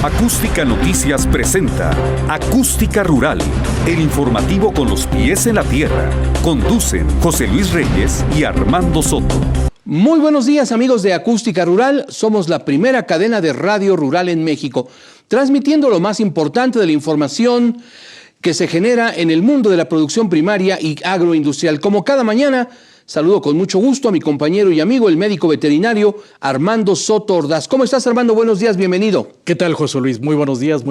Acústica Noticias presenta Acústica Rural, el informativo con los pies en la tierra. Conducen José Luis Reyes y Armando Soto. Muy buenos días, amigos de Acústica Rural. Somos la primera cadena de radio rural en México, transmitiendo lo más importante de la información que se genera en el mundo de la producción primaria y agroindustrial. Como cada mañana, saludo con mucho gusto a mi compañero y amigo, el médico veterinario Armando Soto Ordaz. ¿Cómo estás, Armando? Buenos días, bienvenido. ¿Qué tal, José Luis? Muy buenos días,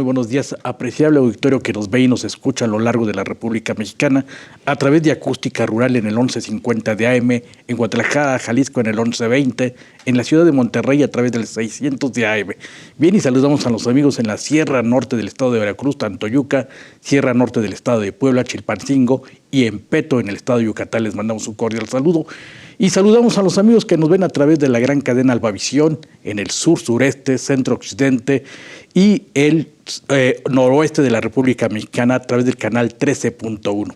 apreciable auditorio que nos ve y nos escucha a lo largo de la República Mexicana a través de Acústica Rural en el 1150 de AM, en Guadalajara, Jalisco en el 1120, en la ciudad de Monterrey a través del 600 de AM. Bien, y saludamos a los amigos en la Sierra Norte del estado de Veracruz, Tantoyuca, Sierra Norte del estado de Puebla, Chilpancingo y en Peto, en el estado de Yucatán. Les mandamos un cordial saludo. Y saludamos a los amigos que nos ven a través de la gran cadena Albavisión en el sur, sureste, centro, occidente y el noroeste de la República Mexicana a través del canal 13.1.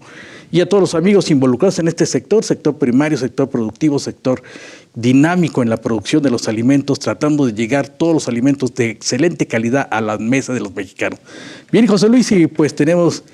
Y a todos los amigos involucrados en este sector primario, sector productivo, sector dinámico en la producción de los alimentos, tratando de llegar todos los alimentos de excelente calidad a la mesa de los mexicanos. Bien, José Luis, y pues tenemos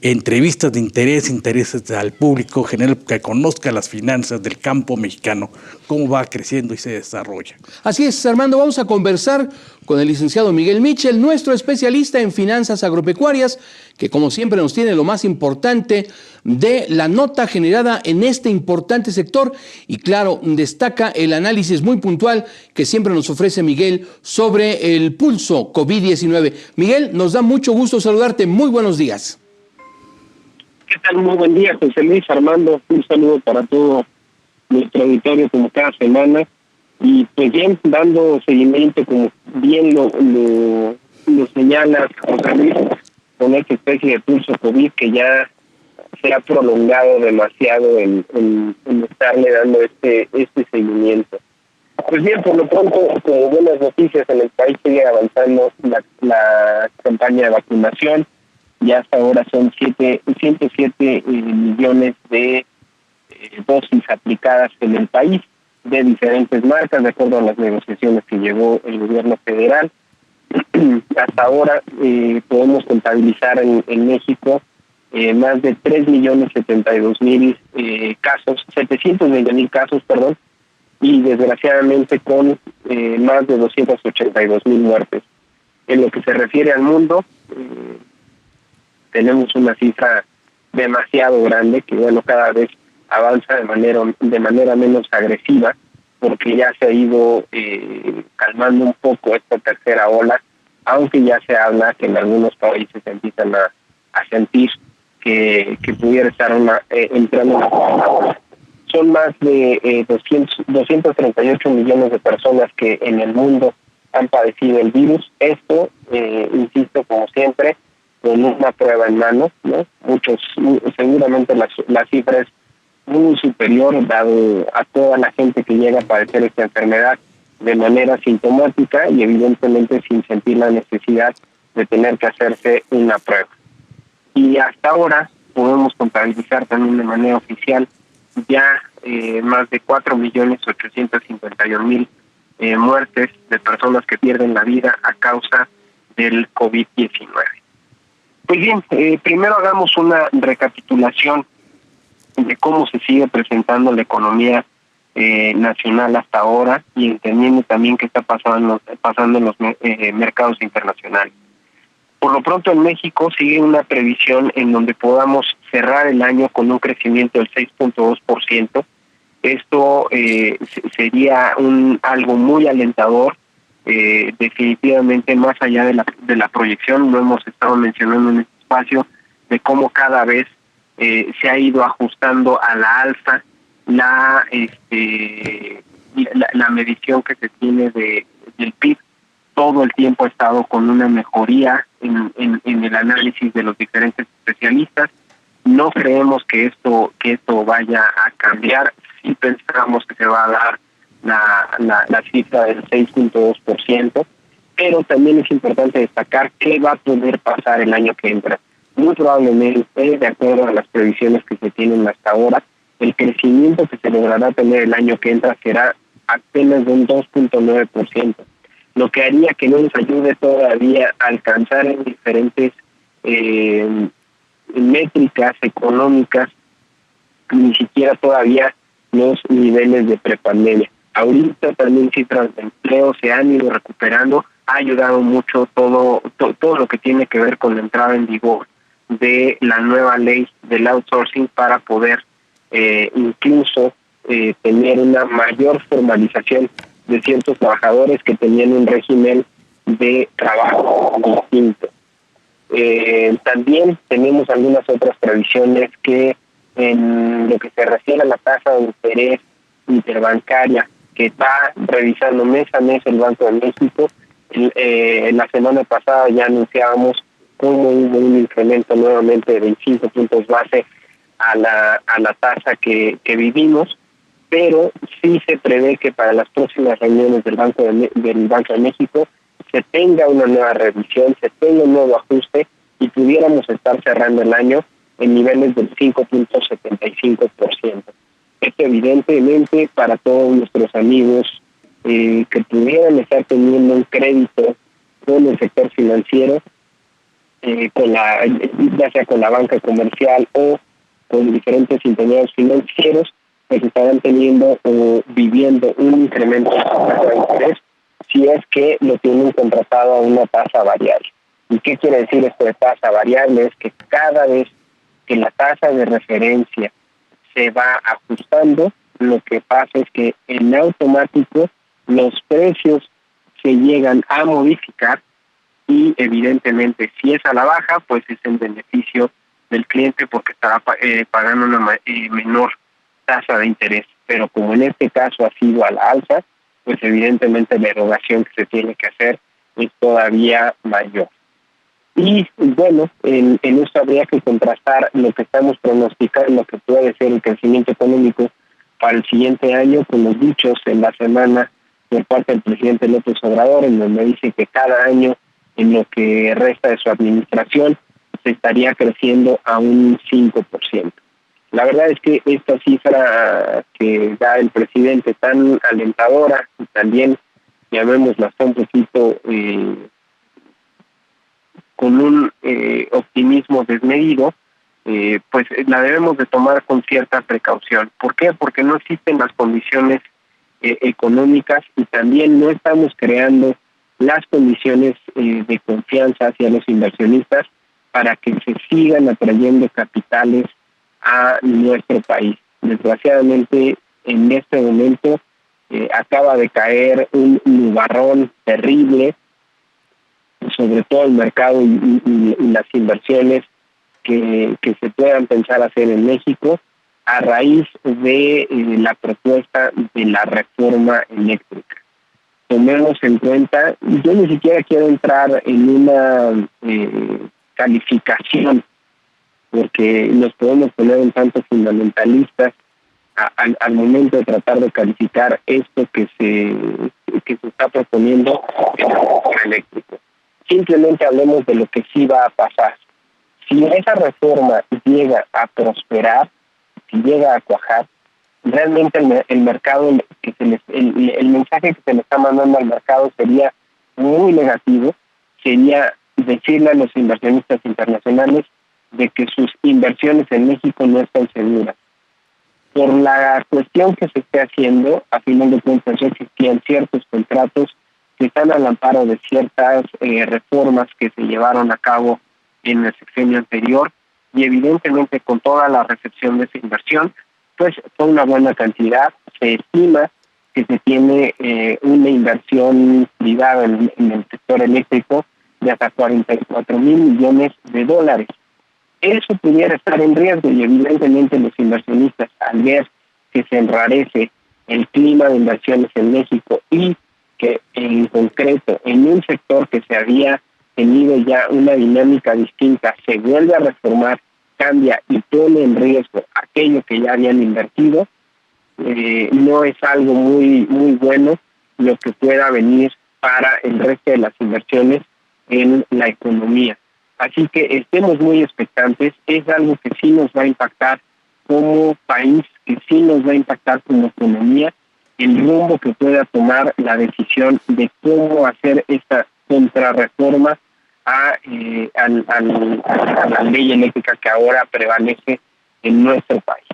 entrevistas de intereses al público general que conozca las finanzas del campo mexicano, cómo va creciendo y se desarrolla. Así es, Armando, vamos a conversar con el licenciado Miguel Michel, nuestro especialista en finanzas agropecuarias, que como siempre nos tiene lo más importante de la nota generada en este importante sector y claro, destaca el análisis muy puntual que siempre nos ofrece Miguel sobre el pulso COVID-19. Miguel, nos da mucho gusto saludarte, muy buenos días. ¿Qué tal? Muy buen día, José Luis, Armando. Un saludo para todo nuestro auditorio como cada semana. Y pues bien, dando seguimiento, como bien lo señala José Luis, con esta especie de pulso COVID que ya se ha prolongado demasiado en estarle dando este seguimiento. Pues bien, por lo pronto, como buenas noticias, en el país sigue avanzando la campaña de vacunación. Ya hasta ahora son 107 millones de dosis aplicadas en el país de diferentes marcas, de acuerdo a las negociaciones que llevó el gobierno federal. Hasta ahora podemos contabilizar en México más de 3.072.000 casos, 720.000 casos, y desgraciadamente con más de 282.000 muertes. En lo que se refiere al mundo, tenemos una cifra demasiado grande que cada vez avanza de manera menos agresiva, porque ya se ha ido calmando un poco esta tercera ola, aunque ya se habla que en algunos países se empiezan a sentir que pudiera estar entrando una tercera ola. Son más de 238 millones de personas que en el mundo han padecido el virus. Esto, insisto, como siempre, con una prueba en mano, ¿no? Seguramente la cifra es muy superior, dado a toda la gente que llega a padecer esta enfermedad de manera sintomática y evidentemente sin sentir la necesidad de tener que hacerse una prueba. Y hasta ahora podemos contabilizar también de manera oficial ya más de 4.851.000 muertes de personas que pierden la vida a causa del COVID-19. Pues bien, primero hagamos una recapitulación de cómo se sigue presentando la economía nacional hasta ahora y entendiendo también qué está pasando en los mercados internacionales. Por lo pronto en México sigue una previsión en donde podamos cerrar el año con un crecimiento del 6.2%. Esto sería algo muy alentador. Definitivamente más allá de la proyección, lo hemos estado mencionando en este espacio, de cómo cada vez se ha ido ajustando a la alza la medición que se tiene del PIB. Todo el tiempo ha estado con una mejoría en el análisis de los diferentes especialistas. No creemos que esto vaya a cambiar. Sí pensamos que se va a dar la cifra del 6.2%, pero también es importante destacar qué va a poder pasar el año que entra. Muy probablemente, de acuerdo a las previsiones que se tienen hasta ahora, el crecimiento que se logrará tener el año que entra será apenas de un 2.9%. lo que haría que no nos ayude todavía a alcanzar en diferentes métricas económicas, ni siquiera todavía los niveles de prepandemia. Ahorita también cifras de empleo se han ido recuperando, ha ayudado mucho todo lo que tiene que ver con la entrada en vigor de la nueva ley del outsourcing para poder incluso tener una mayor formalización de ciertos trabajadores que tenían un régimen de trabajo distinto. También tenemos algunas otras previsiones que en lo que se refiere a la tasa de interés interbancaria que está revisando mes a mes el Banco de México. La semana pasada ya anunciábamos cómo hubo un incremento nuevamente de 25 puntos base a la tasa que vivimos, pero sí se prevé que para las próximas reuniones del Banco de México se tenga una nueva revisión, se tenga un nuevo ajuste y pudiéramos estar cerrando el año en niveles del 5.75%. Esto evidentemente para todos nuestros amigos que pudieran estar teniendo un crédito con el sector financiero, ya sea con la banca comercial o con diferentes intermediarios financieros, pues estarán teniendo o viviendo un incremento de tasa de interés si es que lo tienen contratado a una tasa variable. ¿Y qué quiere decir esto de tasa variable? Es que cada vez que la tasa de referencia se va ajustando, lo que pasa es que en automático los precios se llegan a modificar y evidentemente si es a la baja, pues es en beneficio del cliente porque estará pagando una menor tasa de interés. Pero como en este caso ha sido a la alza, pues evidentemente la erogación que se tiene que hacer es todavía mayor. Y bueno, en esto habría que contrastar lo que estamos pronosticando que puede ser el crecimiento económico para el siguiente año con los dichos en la semana por parte del presidente López Obrador, en donde dice que cada año en lo que resta de su administración se estaría creciendo a un 5%. La verdad es que esta cifra que da el presidente tan alentadora y también, llamémosla un poquito con un optimismo desmedido, pues la debemos de tomar con cierta precaución. ¿Por qué? Porque no existen las condiciones económicas y también no estamos creando las condiciones de confianza hacia los inversionistas para que se sigan atrayendo capitales a nuestro país. Desgraciadamente, en este momento acaba de caer un nubarrón terrible sobre todo el mercado y las inversiones que se puedan pensar hacer en México a raíz de la propuesta de la reforma eléctrica. Tomemos en cuenta, yo ni siquiera quiero entrar en una calificación, porque nos podemos poner un tanto fundamentalistas al momento de tratar de calificar esto que se está proponiendo en el sector eléctrico. Simplemente hablemos de lo que sí va a pasar. Si esa reforma llega a prosperar, si llega a cuajar, realmente el mercado, el mensaje que se le está mandando al mercado sería muy negativo, sería decirle a los inversionistas internacionales de que sus inversiones en México no están seguras. Por la cuestión que se esté haciendo, a final de cuentas ya existían ciertos contratos que están al amparo de ciertas reformas que se llevaron a cabo en el sexenio anterior y evidentemente con toda la recepción de esa inversión, pues fue una buena cantidad. Se estima que se tiene una inversión privada en el sector eléctrico de hasta 44 mil millones de dólares. Eso pudiera estar en riesgo y evidentemente los inversionistas, al ver que se enrarece el clima de inversiones en México y que en concreto en un sector que se había tenido ya una dinámica distinta, se vuelve a reformar, cambia y pone en riesgo aquello que ya habían invertido, no es algo muy bueno lo que pueda venir para el resto de las inversiones en la economía. Así que estemos muy expectantes, es algo que sí nos va a impactar como país, que sí nos va a impactar como economía el rumbo que pueda tomar la decisión de cómo hacer esta contrarreforma a la ley eléctrica que ahora prevalece en nuestro país.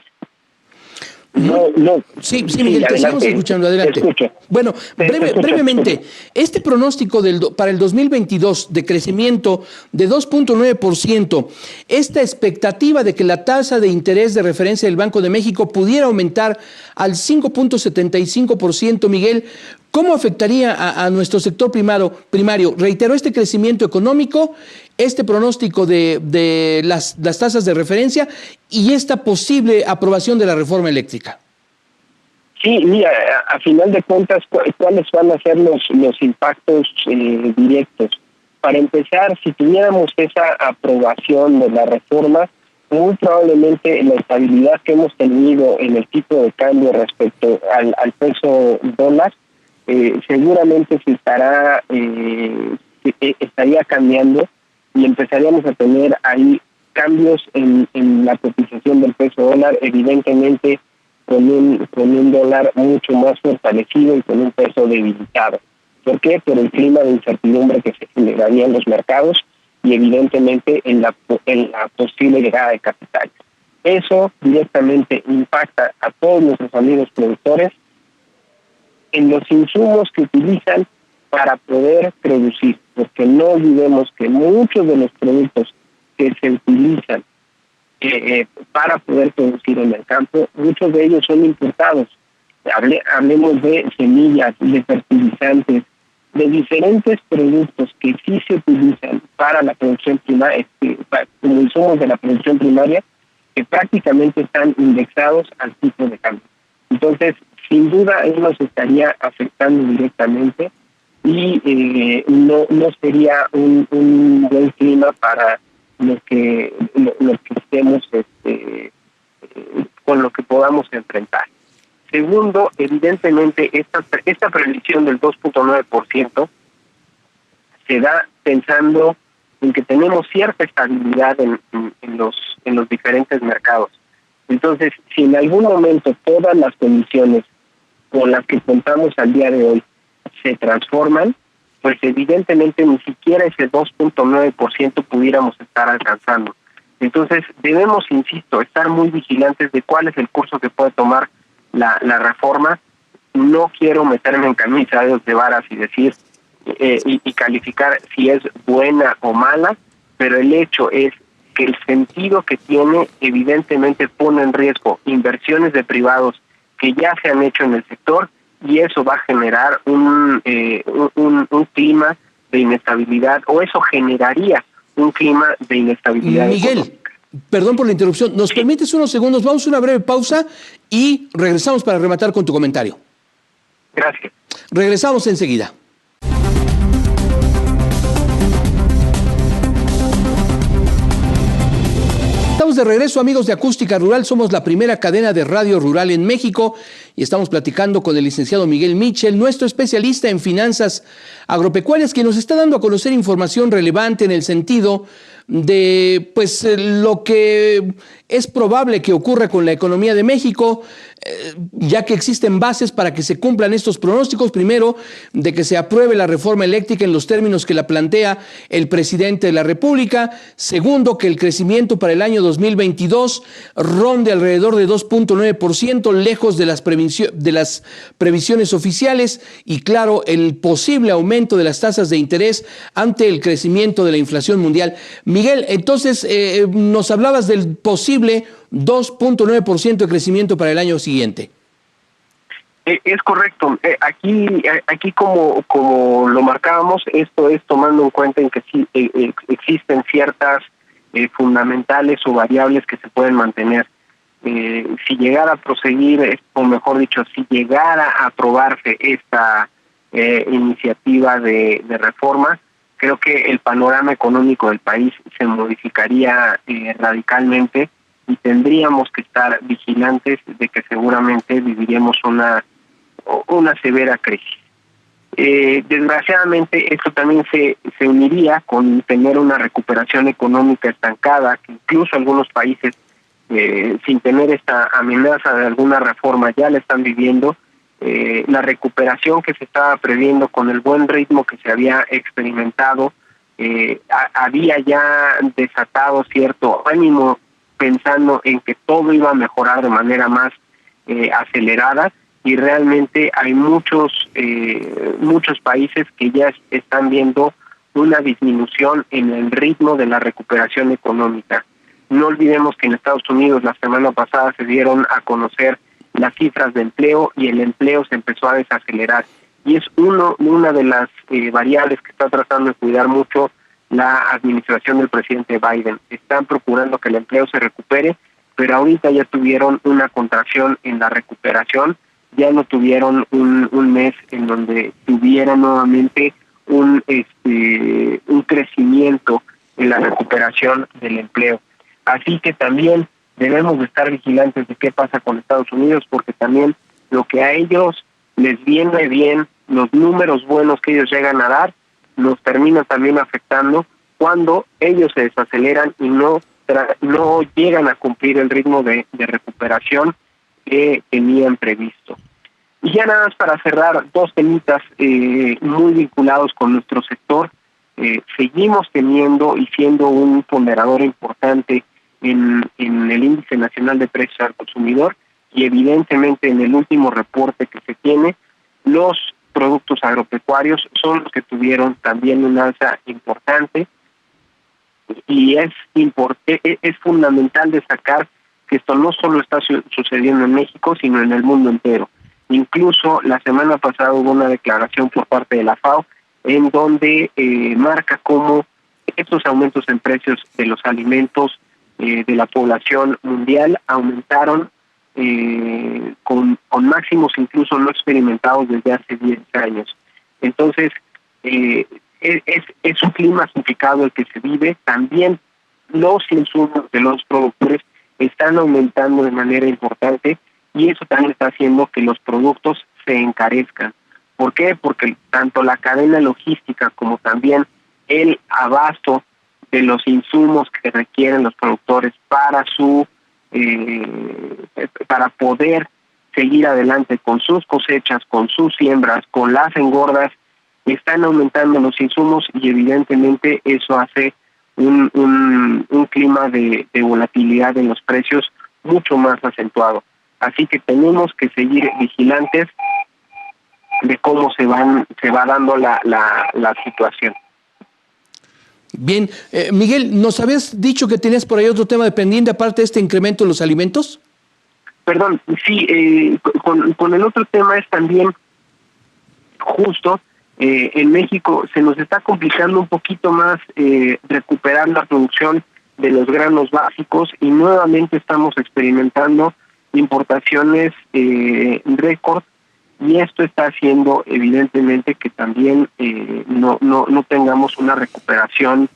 Sí, Miguel, te estamos escuchando, adelante. Bueno, brevemente, este pronóstico para el 2022 de crecimiento de 2.9%, esta expectativa de que la tasa de interés de referencia del Banco de México pudiera aumentar al 5.75%, Miguel, ¿cómo afectaría a nuestro sector primario? Reitero, este crecimiento económico, este pronóstico de las tasas de referencia y esta posible aprobación de la reforma eléctrica. Sí, mira, a final de cuentas, ¿cuáles van a ser los impactos directos? Para empezar, si tuviéramos esa aprobación de la reforma, muy probablemente la estabilidad que hemos tenido en el tipo de cambio respecto al peso dólar, seguramente se estaría cambiando y empezaríamos a tener ahí cambios en la cotización del peso dólar, evidentemente con un dólar mucho más fortalecido y con un peso debilitado. ¿Por qué? Por el clima de incertidumbre que se generaría en los mercados y evidentemente en la posible llegada de capitales. Eso directamente impacta a todos nuestros amigos productores en los insumos que utilizan para poder producir, porque no olvidemos que muchos de los productos que se utilizan para poder producir en el campo, muchos de ellos son importados. Hablemos de semillas, de fertilizantes, de diferentes productos que sí se utilizan para la producción primaria, como insumos de la producción primaria, que prácticamente están indexados al tipo de cambio. Entonces, sin duda, eso nos estaría afectando directamente y no sería un buen clima para lo que estemos con lo que podamos enfrentar. Segundo, evidentemente esta previsión del 2.9% se da pensando en que tenemos cierta estabilidad en los diferentes mercados. Entonces, si en algún momento todas las condiciones con las que contamos al día de hoy se transforman, pues evidentemente ni siquiera ese 2.9% pudiéramos estar alcanzando. Entonces debemos, insisto, estar muy vigilantes de cuál es el curso que puede tomar la reforma. No quiero meterme en camisa de once varas y decir y calificar si es buena o mala, pero el hecho es que el sentido que tiene evidentemente pone en riesgo inversiones de privados que ya se han hecho en el sector, y eso va a generar un clima de inestabilidad, o eso generaría un clima de inestabilidad. Miguel, económica. Perdón por la interrupción. ¿Nos permites unos segundos? Vamos a una breve pausa y regresamos para rematar con tu comentario. Gracias. Regresamos enseguida. Estamos de regreso, amigos de Acústica Rural. Somos la primera cadena de radio rural en México y estamos platicando con el licenciado Miguel Mitchell, nuestro especialista en finanzas agropecuarias, que nos está dando a conocer información relevante en el sentido de lo que es probable que ocurra con la economía de México, ya que existen bases para que se cumplan estos pronósticos. Primero, de que se apruebe la reforma eléctrica en los términos que la plantea el presidente de la República. Segundo, que el crecimiento para el año 2022 ronde alrededor de 2.9%, lejos de las previsiones oficiales. Y claro, el posible aumento de las tasas de interés ante el crecimiento de la inflación mundial. Miguel, entonces nos hablabas del posible 2.9% de crecimiento para el año siguiente. Es correcto. Aquí como lo marcábamos, esto es tomando en cuenta en que sí existen ciertas fundamentales o variables que se pueden mantener. Si llegara a proseguir, o mejor dicho, si llegara a aprobarse esta iniciativa de reforma, creo que el panorama económico del país se modificaría radicalmente y tendríamos que estar vigilantes de que seguramente viviríamos una severa crisis. Desgraciadamente esto también se uniría con tener una recuperación económica estancada, que incluso algunos países sin tener esta amenaza de alguna reforma ya la están viviendo, la recuperación que se estaba previendo con el buen ritmo que se había experimentado, había ya desatado cierto ánimo pensando en que todo iba a mejorar de manera más acelerada, y realmente hay muchos países que ya están viendo una disminución en el ritmo de la recuperación económica. No olvidemos que en Estados Unidos la semana pasada se dieron a conocer las cifras de empleo y el empleo se empezó a desacelerar. Y es una de las variables que está tratando de cuidar mucho la administración del presidente Biden. Están procurando que el empleo se recupere, pero ahorita ya tuvieron una contracción en la recuperación, ya no tuvieron un mes en donde tuvieron nuevamente un crecimiento en la recuperación del empleo. Así que también debemos de estar vigilantes de qué pasa con Estados Unidos, porque también lo que a ellos les viene bien, los números buenos que ellos llegan a dar, nos termina también afectando cuando ellos se desaceleran y no llegan a cumplir el ritmo de recuperación que tenían previsto. Y ya nada más para cerrar, dos temitas muy vinculados con nuestro sector. Seguimos teniendo y siendo un ponderador importante en el Índice Nacional de Precios al Consumidor, y evidentemente en el último reporte que se tiene, los productos agropecuarios son los que tuvieron también una alza importante, y es fundamental destacar que esto no solo está sucediendo en México, sino en el mundo entero. Incluso la semana pasada hubo una declaración por parte de la FAO en donde marca cómo estos aumentos en precios de los alimentos de la población mundial aumentaron con máximos incluso no experimentados desde hace 10 años. Entonces, es un clima complicado el que se vive. También los insumos de los productores están aumentando de manera importante, y eso también está haciendo que los productos se encarezcan. ¿Por qué? Porque tanto la cadena logística como también el abasto de los insumos que requieren los productores para poder seguir adelante con sus cosechas, con sus siembras, con las engordas, están aumentando los insumos, y evidentemente eso hace un clima de volatilidad en los precios mucho más acentuado. Así que tenemos que seguir vigilantes de cómo se va dando la situación. Bien, Miguel, ¿nos habías dicho que tenías por ahí otro tema de pendiente aparte de este incremento en los alimentos? Perdón, sí, con el otro tema es también justo, en México se nos está complicando un poquito más recuperar la producción de los granos básicos, y nuevamente estamos experimentando importaciones récord, y esto está haciendo evidentemente que también no tengamos una recuperación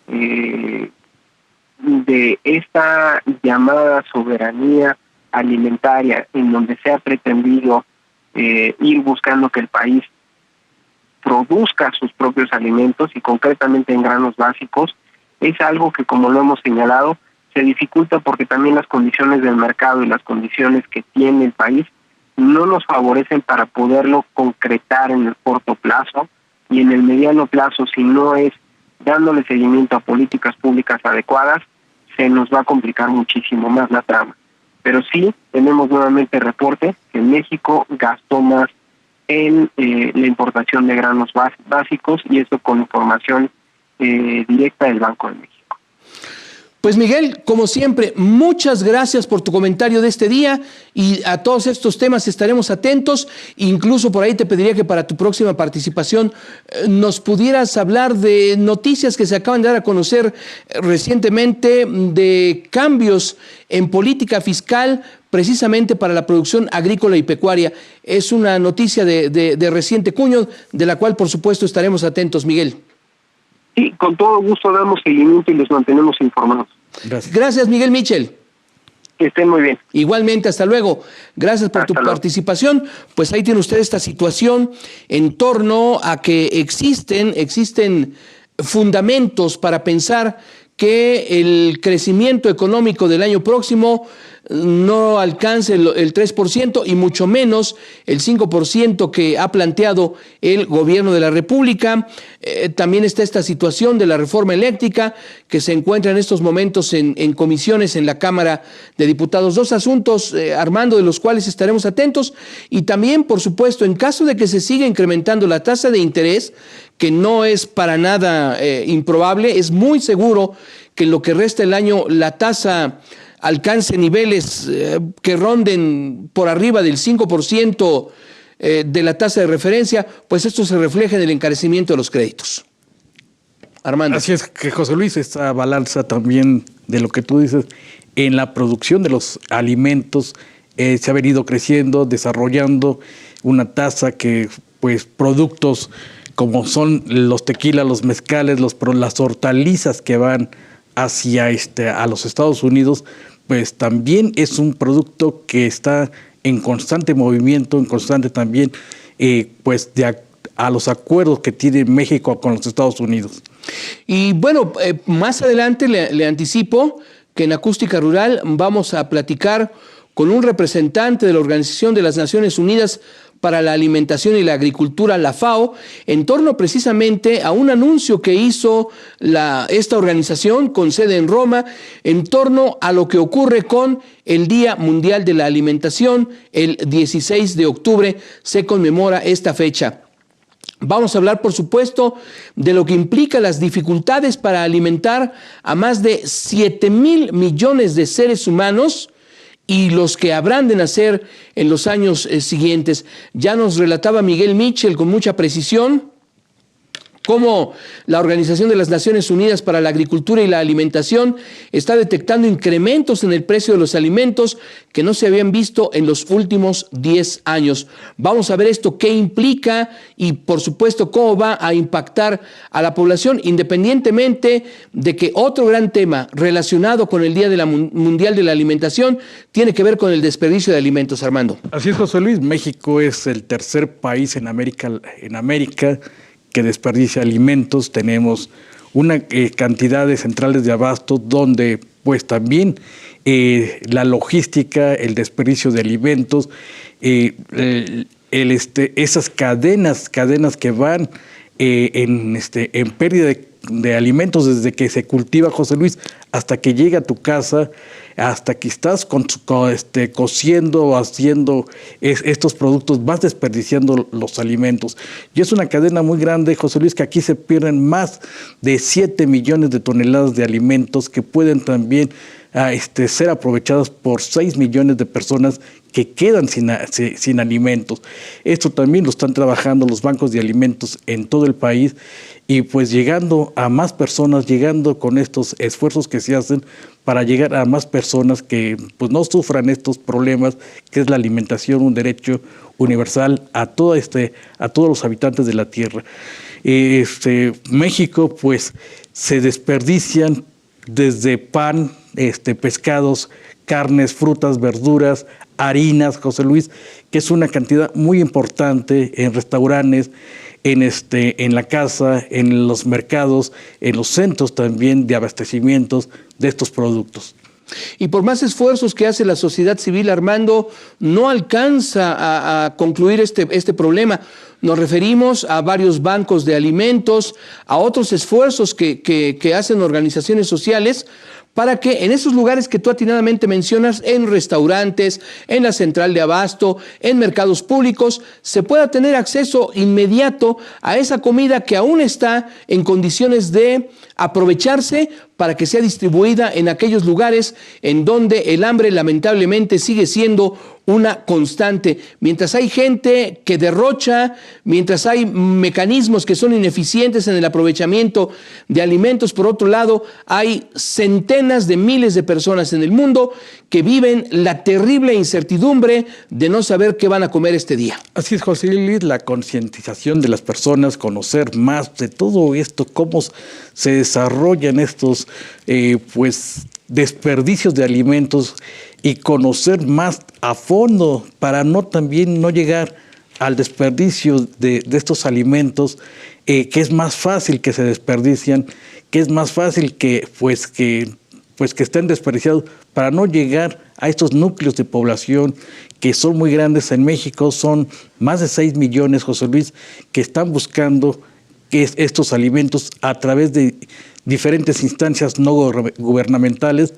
de esta llamada soberanía alimentaria, en donde se ha pretendido ir buscando que el país produzca sus propios alimentos, y concretamente en granos básicos. Es algo que, como lo hemos señalado, se dificulta porque también las condiciones del mercado y las condiciones que tiene el país no nos favorecen para poderlo concretar en el corto plazo, y en el mediano plazo, si no es dándole seguimiento a políticas públicas adecuadas, se nos va a complicar muchísimo más la trama. Pero sí tenemos nuevamente reporte que México gastó más en la importación de granos básicos, y eso con información directa del Banco de México. Pues Miguel, como siempre, muchas gracias por tu comentario de este día, y a todos estos temas estaremos atentos. Incluso por ahí te pediría que para tu próxima participación nos pudieras hablar de noticias que se acaban de dar a conocer recientemente, de cambios en política fiscal precisamente para la producción agrícola y pecuaria. Es una noticia de reciente cuño, de la cual por supuesto estaremos atentos, Miguel. Sí, con todo gusto damos seguimiento y les mantenemos informados. Gracias, Miguel Michel. Que estén muy bien. Igualmente, hasta luego. Gracias por tu participación. Pues ahí tiene usted esta situación en torno a que existen fundamentos para pensar que el crecimiento económico del año próximo no alcance el 3% y mucho menos el 5% que ha planteado el gobierno de la República. También está esta situación de la reforma eléctrica que se encuentra en estos momentos en comisiones en la Cámara de Diputados. Dos asuntos, Armando, de los cuales estaremos atentos. Y también, por supuesto, en caso de que se siga incrementando la tasa de interés, que no es para nada improbable, es muy seguro que en lo que resta el año la tasa alcance niveles que ronden por arriba del 5% de la tasa de referencia, pues esto se refleja en el encarecimiento de los créditos. Armando. Así es que, José Luis, esta balanza también de lo que tú dices, en la producción de los alimentos se ha venido creciendo, desarrollando una tasa que, pues, productos como son los tequilas, los mezcales, las hortalizas que van hacia a los Estados Unidos, pues también es un producto que está en constante movimiento, en constante también, pues a los acuerdos que tiene México con los Estados Unidos. Y bueno, más adelante le anticipo que en Acústica Rural vamos a platicar con un representante de la Organización de las Naciones Unidas para la Alimentación y la Agricultura, la FAO, en torno precisamente a un anuncio que hizo esta organización con sede en Roma, en torno a lo que ocurre con el Día Mundial de la Alimentación. El 16 de octubre se conmemora esta fecha. Vamos a hablar, por supuesto, de lo que implica las dificultades para alimentar a más de 7,000 millones de seres humanos y los que habrán de nacer en los años siguientes. Ya nos relataba Miguel Mitchell con mucha precisión cómo la Organización de las Naciones Unidas para la Agricultura y la Alimentación está detectando incrementos en el precio de los alimentos que no se habían visto en los últimos 10 años. Vamos a ver esto, qué implica y, por supuesto, cómo va a impactar a la población, independientemente de que otro gran tema relacionado con el Día Mundial de la Alimentación tiene que ver con el desperdicio de alimentos, Armando. Así es, José Luis. México es el tercer país en América que desperdicia alimentos. Tenemos una cantidad de centrales de abasto donde pues también la logística, el desperdicio de alimentos, esas cadenas que van en pérdida de alimentos desde que se cultiva, José Luis, hasta que llega a tu casa, hasta que estás cociendo o haciendo estos productos, vas desperdiciando los alimentos. Y es una cadena muy grande, José Luis, que aquí se pierden más de 7 millones de toneladas de alimentos que pueden también ser aprovechadas por 6 millones de personas que quedan sin alimentos. Esto también lo están trabajando los bancos de alimentos en todo el país y pues llegando a más personas, llegando con estos esfuerzos que se hacen para llegar a más personas que pues no sufran estos problemas, que es la alimentación, un derecho universal a todos los habitantes de la tierra. México pues se desperdician desde pan, pescados, carnes, frutas, verduras, harinas, José Luis, que es una cantidad muy importante en restaurantes, en la casa, en los mercados, en los centros también de abastecimientos de estos productos. Y por más esfuerzos que hace la sociedad civil, Armando, no alcanza a concluir este problema. Nos referimos a varios bancos de alimentos, a otros esfuerzos que hacen organizaciones sociales para que en esos lugares que tú atinadamente mencionas, en restaurantes, en la central de abasto, en mercados públicos, se pueda tener acceso inmediato a esa comida que aún está en condiciones de aprovecharse para que sea distribuida en aquellos lugares en donde el hambre lamentablemente sigue siendo una constante. Mientras hay gente que derrocha, mientras hay mecanismos que son ineficientes en el aprovechamiento de alimentos, por otro lado, hay centenas de miles de personas en el mundo que viven la terrible incertidumbre de no saber qué van a comer este día. Así es, José Luis, la concientización de las personas, conocer más de todo esto, cómo se desarrollan estos desperdicios de alimentos y conocer más a fondo para no llegar al desperdicio de estos alimentos, que es más fácil que se desperdician, que es más fácil que pues que están desperdiciados para no llegar a estos núcleos de población que son muy grandes en México. Son más de 6 millones, José Luis, que están buscando estos alimentos a través de diferentes instancias no gubernamentales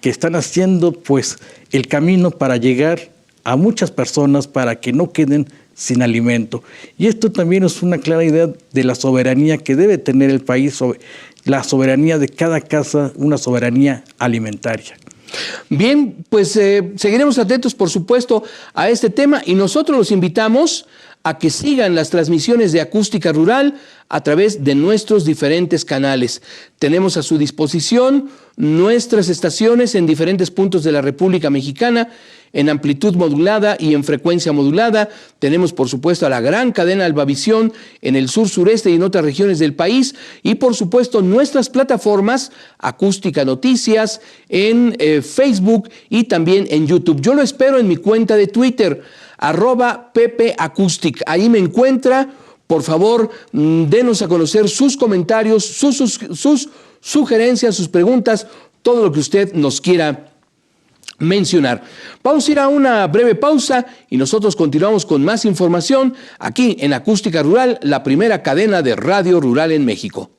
que están haciendo pues el camino para llegar a muchas personas para que no queden sin alimento. Y esto también es una clara idea de la soberanía que debe tener el país, sobre la soberanía de cada casa, una soberanía alimentaria. Bien, pues seguiremos atentos, por supuesto, a este tema y nosotros los invitamos a que sigan las transmisiones de Acústica Rural a través de nuestros diferentes canales. Tenemos a su disposición nuestras estaciones en diferentes puntos de la República Mexicana, en amplitud modulada y en frecuencia modulada. Tenemos, por supuesto, a la gran cadena Albavisión en el sur sureste y en otras regiones del país. Y, por supuesto, nuestras plataformas Acústica Noticias en Facebook y también en YouTube. Yo lo espero en mi cuenta de Twitter, @PepeAcoustic. Ahí me encuentra. Por favor, denos a conocer sus comentarios, sus sugerencias, sus preguntas, todo lo que usted nos quiera mencionar. Vamos a ir a una breve pausa y nosotros continuamos con más información aquí en Acústica Rural, la primera cadena de radio rural en México.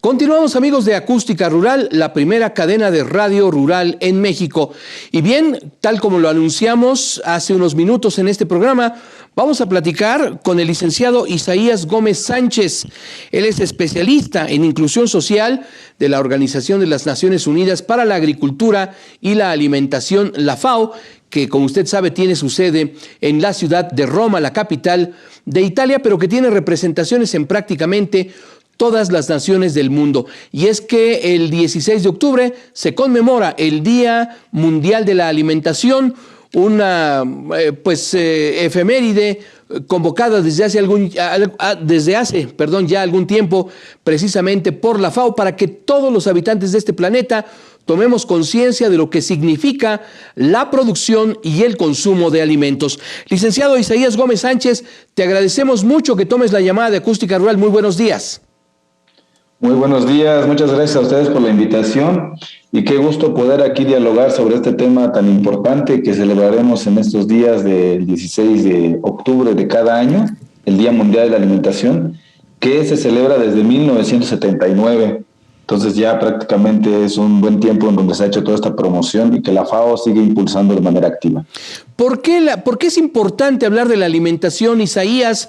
Continuamos, amigos de Acústica Rural, la primera cadena de radio rural en México. Y bien, tal como lo anunciamos hace unos minutos en este programa, vamos a platicar con el licenciado Isaías Gómez Sánchez. Él es especialista en inclusión social de la Organización de las Naciones Unidas para la Agricultura y la Alimentación, la FAO, que, como usted sabe, tiene su sede en la ciudad de Roma, la capital de Italia, pero que tiene representaciones en prácticamente todas las naciones del mundo. Y es que el 16 de octubre se conmemora el Día Mundial de la Alimentación, una efeméride convocada desde hace ya algún tiempo, precisamente por la FAO, para que todos los habitantes de este planeta tomemos conciencia de lo que significa la producción y el consumo de alimentos. Licenciado Isaías Gómez Sánchez, te agradecemos mucho que tomes la llamada de Acústica Rural. Muy buenos días. Muy buenos días, muchas gracias a ustedes por la invitación y qué gusto poder aquí dialogar sobre este tema tan importante que celebraremos en estos días del 16 de octubre de cada año, el Día Mundial de la Alimentación, que se celebra desde 1979. Entonces ya prácticamente es un buen tiempo en donde se ha hecho toda esta promoción y que la FAO sigue impulsando de manera activa. ¿Por qué es importante hablar de la alimentación, Isaías,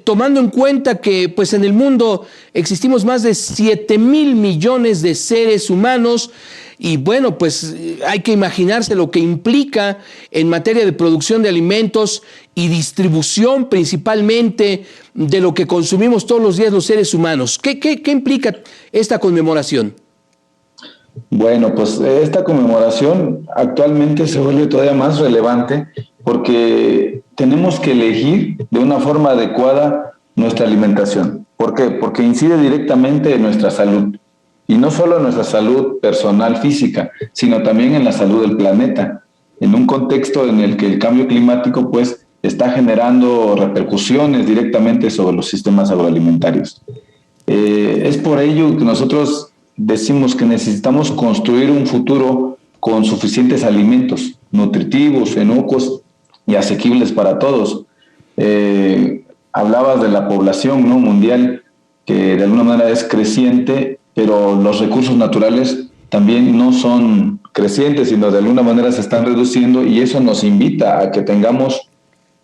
tomando en cuenta que pues en el mundo existimos más de 7,000 millones de seres humanos? Y bueno, pues hay que imaginarse lo que implica en materia de producción de alimentos y distribución principalmente de lo que consumimos todos los días los seres humanos. ¿Qué implica esta conmemoración? Bueno, pues esta conmemoración actualmente se vuelve todavía más relevante porque tenemos que elegir de una forma adecuada nuestra alimentación. ¿Por qué? Porque incide directamente en nuestra salud. Y no solo en nuestra salud personal física, sino también en la salud del planeta, en un contexto en el que el cambio climático pues está generando repercusiones directamente sobre los sistemas agroalimentarios. Es por ello que nosotros decimos que necesitamos construir un futuro con suficientes alimentos nutritivos, inocuos y asequibles para todos. Hablabas de la población, ¿no?, mundial, que de alguna manera es creciente, pero los recursos naturales también no son crecientes, sino de alguna manera se están reduciendo y eso nos invita a que tengamos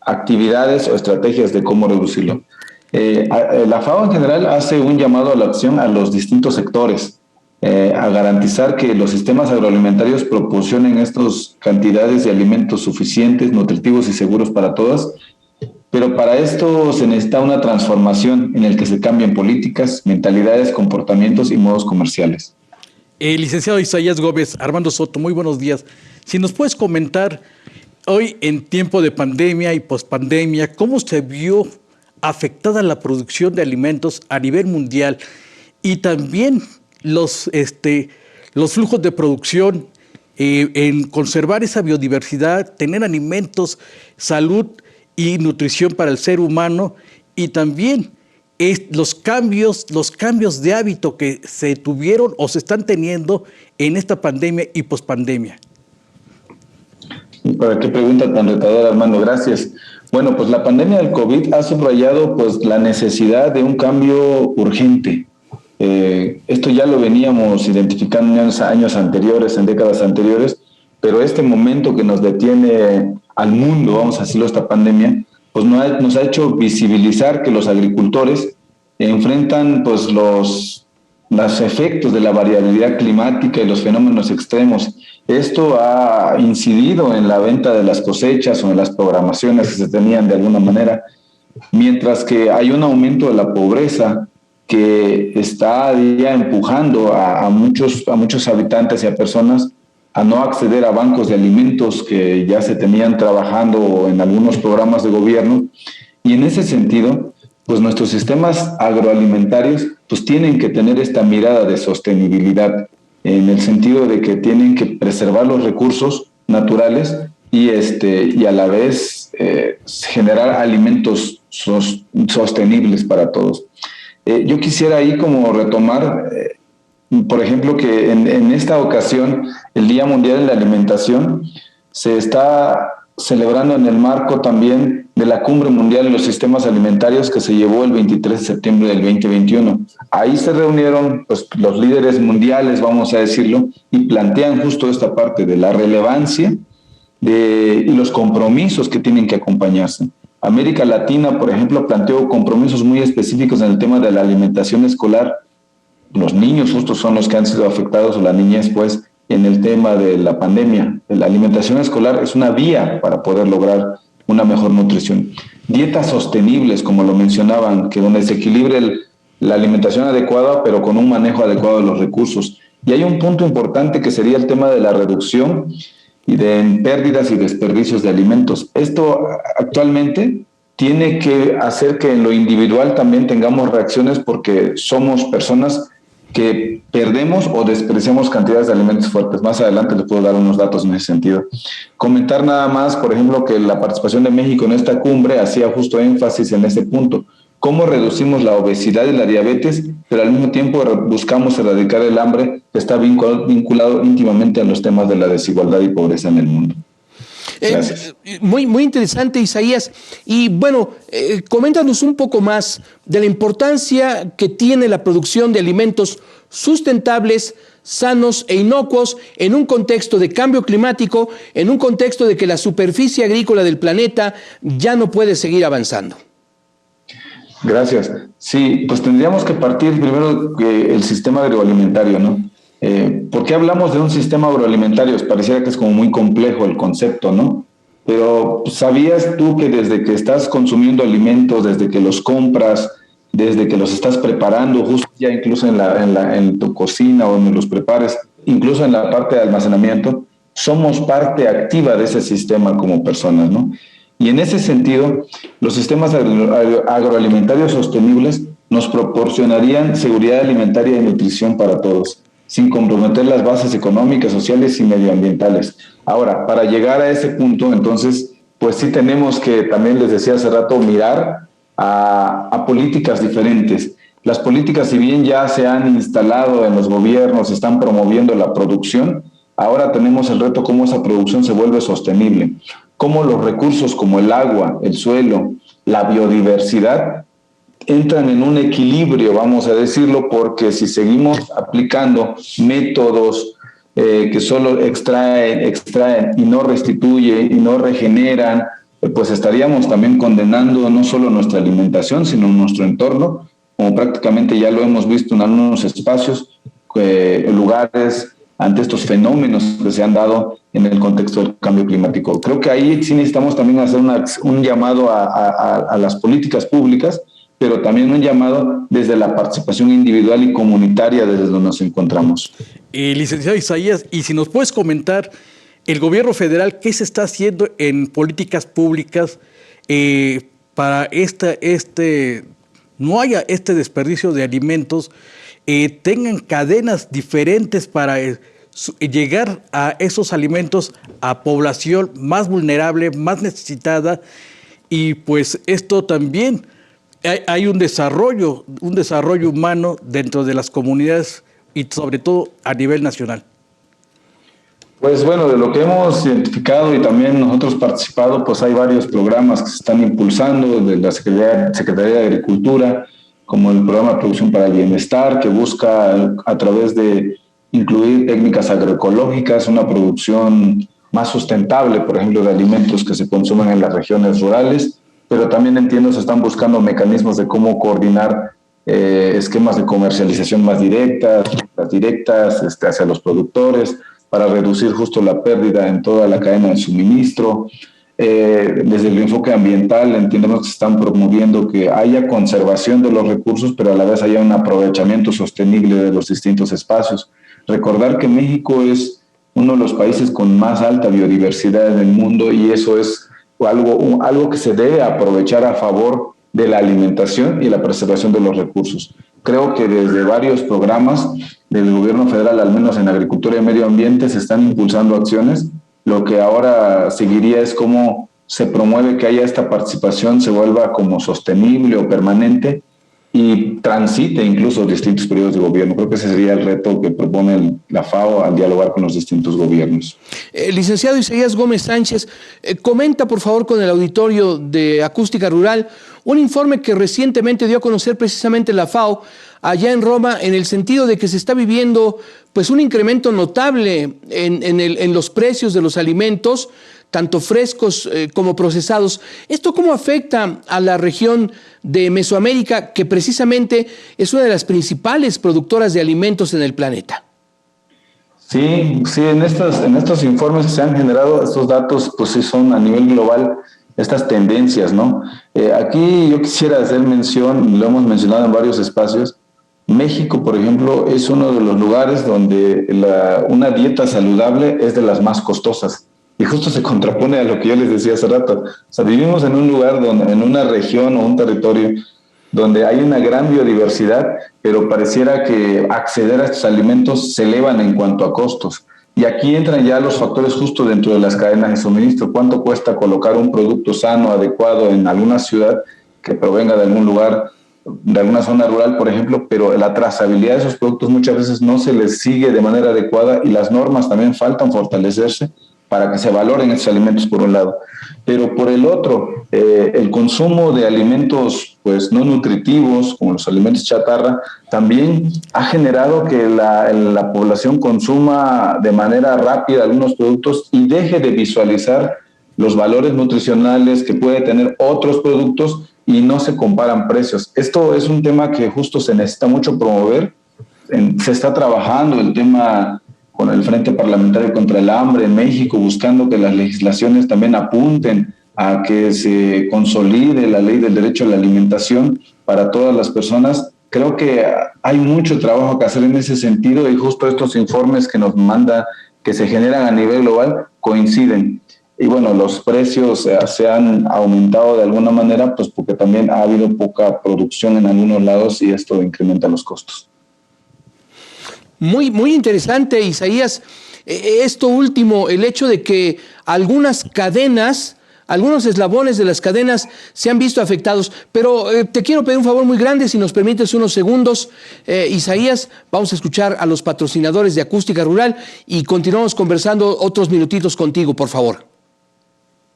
actividades o estrategias de cómo reducirlo. La FAO en general hace un llamado a la acción a los distintos sectores, a garantizar que los sistemas agroalimentarios proporcionen estas cantidades de alimentos suficientes, nutritivos y seguros para todas. Pero para esto se necesita una transformación en la que se cambien políticas, mentalidades, comportamientos y modos comerciales. Licenciado Isaías Gómez, Armando Soto, muy buenos días. Si nos puedes comentar, hoy en tiempo de pandemia y pospandemia, ¿cómo se vio afectada la producción de alimentos a nivel mundial y también los flujos de producción en conservar esa biodiversidad, tener alimentos, salud y nutrición para el ser humano y también los cambios de hábito que se tuvieron o se están teniendo en esta pandemia y pospandemia. ¿Para qué pregunta tan retadora, Armando? Gracias. Bueno, pues la pandemia del COVID ha subrayado pues la necesidad de un cambio urgente. Esto ya lo veníamos identificando en años anteriores, en décadas anteriores, pero este momento que nos detiene al mundo, vamos a decirlo, esta pandemia, pues nos ha hecho visibilizar que los agricultores enfrentan pues los efectos de la variabilidad climática y los fenómenos extremos. Esto ha incidido en la venta de las cosechas o en las programaciones que se tenían de alguna manera, mientras que hay un aumento de la pobreza que está ya empujando a muchos habitantes y a personas a no acceder a bancos de alimentos que ya se tenían trabajando en algunos programas de gobierno. Y en ese sentido, pues nuestros sistemas agroalimentarios pues tienen que tener esta mirada de sostenibilidad, en el sentido de que tienen que preservar los recursos naturales y a la vez generar alimentos sostenibles para todos. Yo quisiera ahí como retomar, por ejemplo, que en esta ocasión, el Día Mundial de la Alimentación se está celebrando en el marco también de la Cumbre Mundial de los Sistemas Alimentarios que se llevó el 23 de septiembre del 2021. Ahí se reunieron pues, los líderes mundiales, vamos a decirlo, y plantean justo esta parte de la relevancia y los compromisos que tienen que acompañarse. América Latina, por ejemplo, planteó compromisos muy específicos en el tema de la alimentación escolar. Los niños justo son los que han sido afectados, o la niñez, pues, en el tema de la pandemia. La alimentación escolar es una vía para poder lograr una mejor nutrición. Dietas sostenibles, como lo mencionaban, que donde se equilibre la alimentación adecuada, pero con un manejo adecuado de los recursos. Y hay un punto importante que sería el tema de la reducción y de pérdidas y desperdicios de alimentos. Esto actualmente tiene que hacer que en lo individual también tengamos reacciones, porque somos personas que perdemos o despreciamos cantidades de alimentos fuertes. Más adelante les puedo dar unos datos en ese sentido. Comentar nada más, por ejemplo, que la participación de México en esta cumbre hacía justo énfasis en este punto. Cómo reducimos la obesidad y la diabetes, pero al mismo tiempo buscamos erradicar el hambre, que está vinculado íntimamente a los temas de la desigualdad y pobreza en el mundo. Muy interesante, Isaías. Y bueno, coméntanos un poco más de la importancia que tiene la producción de alimentos sustentables, sanos e inocuos en un contexto de cambio climático, en un contexto de que la superficie agrícola del planeta ya no puede seguir avanzando. Gracias. Sí, pues tendríamos que partir primero el sistema agroalimentario, ¿no? ¿Por qué hablamos de un sistema agroalimentario? Pareciera que es como muy complejo el concepto, ¿no? Pero ¿sabías tú que desde que estás consumiendo alimentos, desde que los compras, desde que los estás preparando, justo ya incluso en tu cocina o donde los prepares, incluso en la parte de almacenamiento, somos parte activa de ese sistema como personas, ¿no? Y en ese sentido, los sistemas agroalimentarios sostenibles nos proporcionarían seguridad alimentaria y nutrición para todos, sin comprometer las bases económicas, sociales y medioambientales. Ahora, para llegar a ese punto, entonces, pues sí tenemos que, también les decía hace rato, mirar a políticas diferentes. Las políticas, si bien ya se han instalado en los gobiernos, están promoviendo la producción, ahora tenemos el reto cómo esa producción se vuelve sostenible, cómo los recursos como el agua, el suelo, la biodiversidad entran en un equilibrio, vamos a decirlo, porque si seguimos aplicando métodos que solo extraen y no restituyen y no regeneran, pues estaríamos también condenando no solo nuestra alimentación, sino nuestro entorno, como prácticamente ya lo hemos visto en algunos espacios, lugares, ante estos fenómenos que se han dado en el contexto del cambio climático. Creo que ahí sí necesitamos también hacer un llamado a las políticas públicas, pero también un llamado desde la participación individual y comunitaria desde donde nos encontramos. Licenciado Isaías, y si nos puedes comentar, el gobierno federal, ¿qué se está haciendo en políticas públicas para no haya este desperdicio de alimentos, tengan cadenas diferentes para llegar a esos alimentos a población más vulnerable, más necesitada? Y pues esto también hay un desarrollo humano dentro de las comunidades y sobre todo a nivel nacional. Pues bueno, de lo que hemos identificado y también nosotros participado, pues hay varios programas que se están impulsando desde la Secretaría de Agricultura, como el programa de Producción para el Bienestar, que busca a través de incluir técnicas agroecológicas, una producción más sustentable, por ejemplo, de alimentos que se consumen en las regiones rurales, pero también entiendo se están buscando mecanismos de cómo coordinar esquemas de comercialización más directas hacia los productores, para reducir justo la pérdida en toda la cadena de suministro. Desde el enfoque ambiental entendemos que se están promoviendo que haya conservación de los recursos, pero a la vez haya un aprovechamiento sostenible de los distintos espacios. Recordar que México es uno de los países con más alta biodiversidad en el mundo y eso es algo que se debe aprovechar a favor de la alimentación y la preservación de los recursos. Creo que desde varios programas del gobierno federal, al menos en agricultura y medio ambiente, se están impulsando acciones. Lo que ahora seguiría es cómo se promueve que haya esta participación, se vuelva como sostenible o permanente y transite incluso distintos periodos de gobierno. Creo que ese sería el reto que propone la FAO al dialogar con los distintos gobiernos. Licenciado Isaías Gómez Sánchez, comenta por favor con el auditorio de Acústica Rural un informe que recientemente dio a conocer precisamente la FAO allá en Roma, en el sentido de que se está viviendo pues un incremento notable en los precios de los alimentos, tanto frescos como procesados. ¿Esto cómo afecta a la región de Mesoamérica, que precisamente es una de las principales productoras de alimentos en el planeta? Sí, en estos informes que se han generado, estos datos, pues sí son a nivel global, estas tendencias, ¿no? Aquí yo quisiera hacer mención, lo hemos mencionado en varios espacios, México, por ejemplo, es uno de los lugares donde una dieta saludable es de las más costosas. Y justo se contrapone a lo que yo les decía hace rato. O sea, vivimos en un lugar, en una región o un territorio donde hay una gran biodiversidad, pero pareciera que acceder a estos alimentos se elevan en cuanto a costos. Y aquí entran ya los factores justo dentro de las cadenas de suministro. ¿Cuánto cuesta colocar un producto sano, adecuado en alguna ciudad que provenga de algún lugar, de alguna zona rural, por ejemplo, pero la trazabilidad de esos productos muchas veces no se les sigue de manera adecuada y las normas también faltan fortalecerse para que se valoren esos alimentos por un lado. Pero por el otro, el consumo de alimentos pues no nutritivos, como los alimentos chatarra, también ha generado que la población consuma de manera rápida algunos productos y deje de visualizar los valores nutricionales que puede tener otros productos y no se comparan precios. Esto es un tema que justo se necesita mucho promover. Se está trabajando el tema con el Frente Parlamentario contra el Hambre en México, buscando que las legislaciones también apunten a que se consolide la ley del derecho a la alimentación para todas las personas. Creo que hay mucho trabajo que hacer en ese sentido y justo estos informes que nos manda, que se generan a nivel global, coinciden. Y bueno, los precios se han aumentado de alguna manera, pues porque también ha habido poca producción en algunos lados y esto incrementa los costos. Muy interesante, Isaías. Esto último, el hecho de que algunas cadenas, algunos eslabones de las cadenas se han visto afectados. Pero te quiero pedir un favor muy grande, si nos permites unos segundos. Isaías, vamos a escuchar a los patrocinadores de Acústica Rural y continuamos conversando otros minutitos contigo, por favor.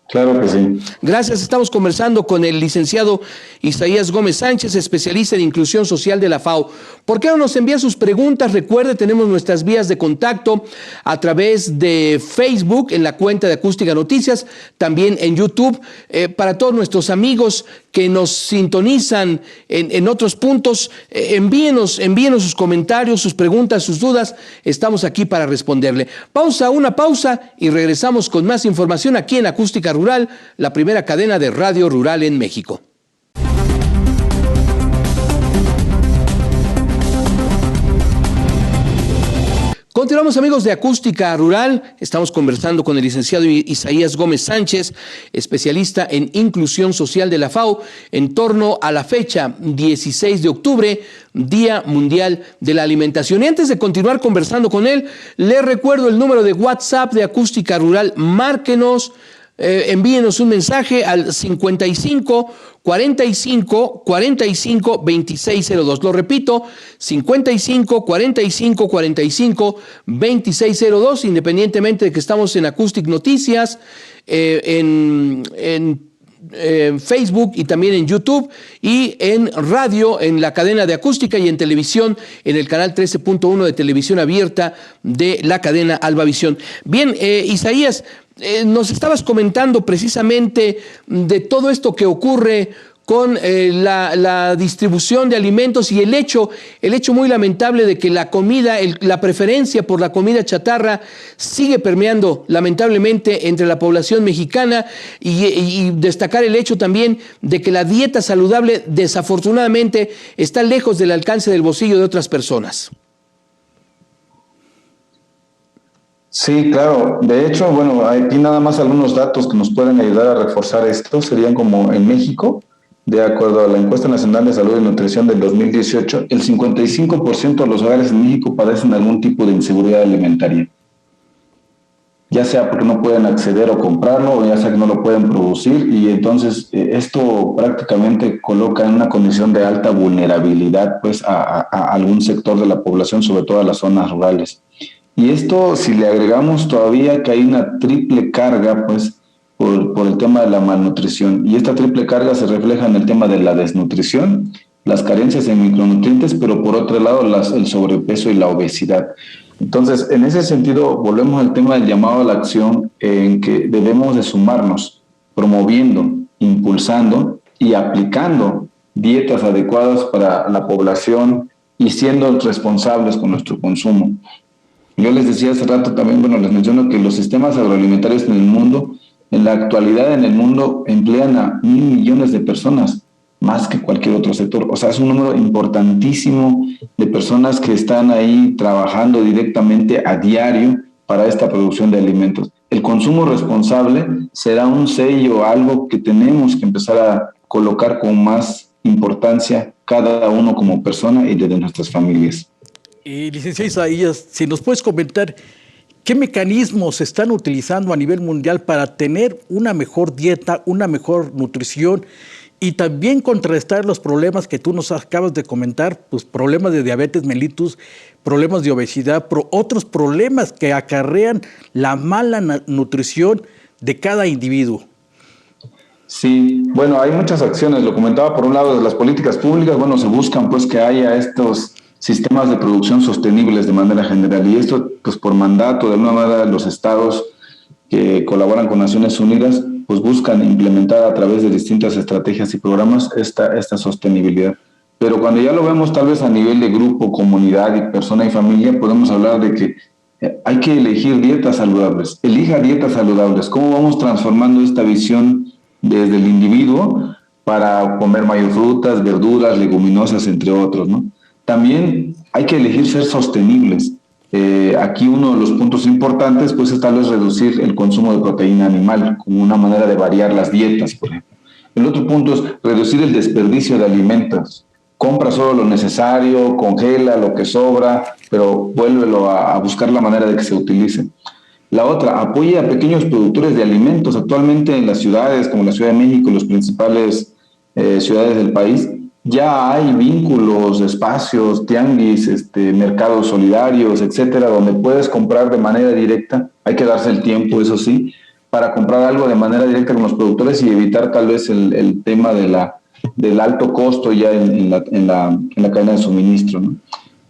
Claro que sí. Gracias. Estamos conversando con el licenciado Isaías Gómez Sánchez, especialista en inclusión social de la FAO. ¿Por qué no nos envía sus preguntas? Recuerde, tenemos nuestras vías de contacto a través de Facebook, en la cuenta de Acústica Noticias, también en YouTube. Para todos nuestros amigos que nos sintonizan en otros puntos, envíenos sus comentarios, sus preguntas, sus dudas. Estamos aquí para responderle. Una pausa y regresamos con más información aquí en Acústica Rural, la primera cadena de radio rural en México. Continuamos, amigos de Acústica Rural. Estamos conversando con el licenciado Isaías Gómez Sánchez, especialista en inclusión social de la FAO, en torno a la fecha 16 de octubre, Día Mundial de la Alimentación. Y antes de continuar conversando con él, le recuerdo el número de WhatsApp de Acústica Rural. Márquenos, envíenos un mensaje al 55 45 45 2602. Lo repito, 55 45 45 2602, independientemente de que estamos en Acoustic Noticias, en Facebook y también en YouTube, y en radio en la cadena de Acústica, y en televisión en el canal 13.1 de televisión abierta de la cadena Albavisión. Bien, Isaías, nos estabas comentando precisamente de todo esto que ocurre con la distribución de alimentos y el hecho muy lamentable de que la comida, la preferencia por la comida chatarra sigue permeando lamentablemente entre la población mexicana, y destacar el hecho también de que la dieta saludable desafortunadamente está lejos del alcance del bolsillo de otras personas. Sí, claro. De hecho, bueno, aquí nada más algunos datos que nos pueden ayudar a reforzar esto. Serían como en México, de acuerdo a la Encuesta Nacional de Salud y Nutrición del 2018, el 55% de los hogares en México padecen algún tipo de inseguridad alimentaria. Ya sea porque no pueden acceder o comprarlo, o ya sea que no lo pueden producir, y entonces esto prácticamente coloca en una condición de alta vulnerabilidad pues a algún sector de la población, sobre todo a las zonas rurales. Y esto, si le agregamos todavía que hay una triple carga, pues, por el tema de la malnutrición. Y esta triple carga se refleja en el tema de la desnutrición, las carencias en micronutrientes, pero por otro lado el sobrepeso y la obesidad. Entonces, en ese sentido, volvemos al tema del llamado a la acción, en que debemos de sumarnos, promoviendo, impulsando y aplicando dietas adecuadas para la población y siendo responsables con nuestro consumo. Yo les decía hace rato también, bueno, les menciono que los sistemas agroalimentarios en el mundo, en la actualidad en el mundo, emplean a 1,000 millones de personas, más que cualquier otro sector. O sea, es un número importantísimo de personas que están ahí trabajando directamente a diario para esta producción de alimentos. El consumo responsable será un sello, algo que tenemos que empezar a colocar con más importancia cada uno como persona y desde nuestras familias. Licenciado Isaías, si nos puedes comentar qué mecanismos se están utilizando a nivel mundial para tener una mejor dieta, una mejor nutrición, y también contrarrestar los problemas que tú nos acabas de comentar, pues problemas de diabetes mellitus, problemas de obesidad, otros problemas que acarrean la mala nutrición de cada individuo. Sí, bueno, hay muchas acciones. Lo comentaba por un lado de las políticas públicas. Bueno, se buscan pues que haya estos sistemas de producción sostenibles de manera general, y esto pues por mandato de alguna manera los estados que colaboran con Naciones Unidas pues buscan implementar a través de distintas estrategias y programas esta sostenibilidad. Pero cuando ya lo vemos tal vez a nivel de grupo, comunidad y persona y familia, podemos hablar de que hay que elegir dietas saludables. Elija dietas saludables. ¿Cómo vamos transformando esta visión desde el individuo para comer mayor frutas, verduras, leguminosas, entre otros, ¿no? También hay que elegir ser sostenibles. Aquí uno de los puntos importantes pues es tal vez reducir el consumo de proteína animal como una manera de variar las dietas, por ejemplo. El otro punto es reducir el desperdicio de alimentos. Compra solo lo necesario, congela lo que sobra, pero vuélvelo a buscar la manera de que se utilice. La otra, apoya a pequeños productores de alimentos. Actualmente en las ciudades como la Ciudad de México, las principales ciudades del país, ya hay vínculos, espacios, tianguis, mercados solidarios, etcétera, donde puedes comprar de manera directa. Hay que darse el tiempo, eso sí, para comprar algo de manera directa con los productores y evitar tal vez el tema del alto costo ya en la cadena de suministro, ¿no?